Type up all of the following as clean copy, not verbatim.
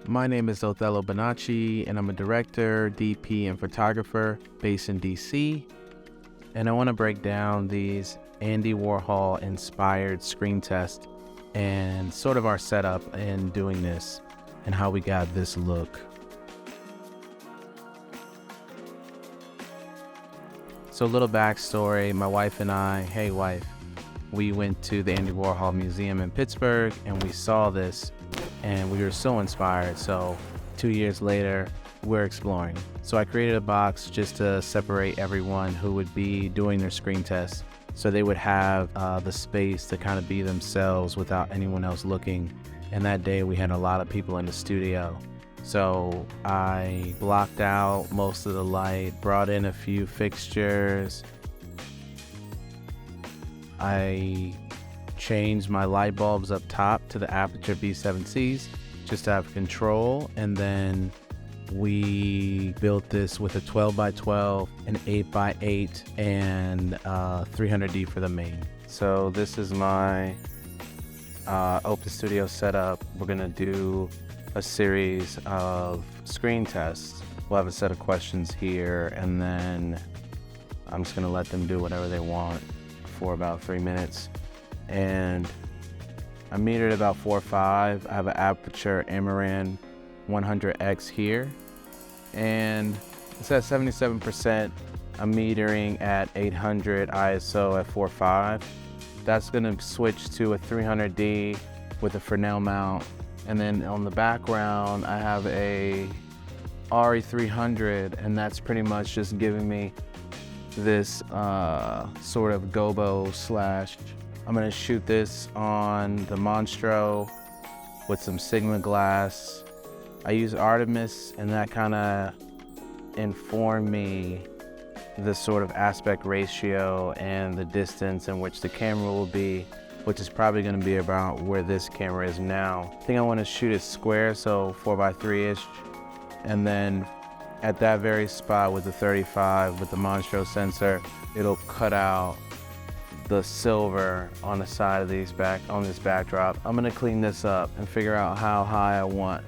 My name is Othello Bonacci, and I'm a director, DP, and photographer based in DC. And I want to break down these Andy Warhol inspired screen tests and sort of our setup in doing this and how we got this look. So a little backstory, my wife and I, hey wife, we went to the Andy Warhol Museum in Pittsburg and we saw this and we were so inspired. So 2 years later, we're exploring. So I created a box just to separate everyone who would be doing their screen test. So they would have the space to kind of be themselves without anyone else looking. And that day we had a lot of people in the studio. So I blocked out most of the light, brought in a few fixtures. I changed my light bulbs up top to the Aperture B7Cs just to have control. And then we built this with a 12x12, an 8x8, and 300D for the main. So this is my Open Studio setup. We're gonna do a series of screen tests. We'll have a set of questions here, and then I'm just gonna let them do whatever they want for about 3 minutes. And I metered about 4.5. I have an Aperture Amaran 100X here, and it's at 77%. I'm metering at 800 ISO at 4.5. That's gonna switch to a 300D with a Fresnel mount. And then on the background, I have a RE300, and that's pretty much just giving me this sort of gobo slash. I'm gonna shoot this on the Monstro with some Sigma glass. I use Artemis, and that kind of informed me the sort of aspect ratio and the distance in which the camera will be, which is probably gonna be about where this camera is now. I think I wanna shoot it square, so 4x3-ish. And then at that very spot with the 35, with the Monstro sensor, it'll cut out the silver on the side of this backdrop. I'm gonna clean this up and figure out how high I want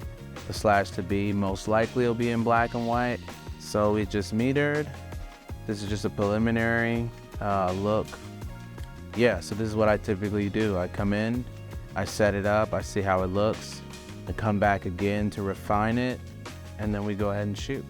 the slash to be. Most likely it'll be in black and white. So we just metered. This is just a preliminary look. Yeah, so this is what I typically do. I come in, I set it up, I see how it looks, I come back again to refine it, and then we go ahead and shoot.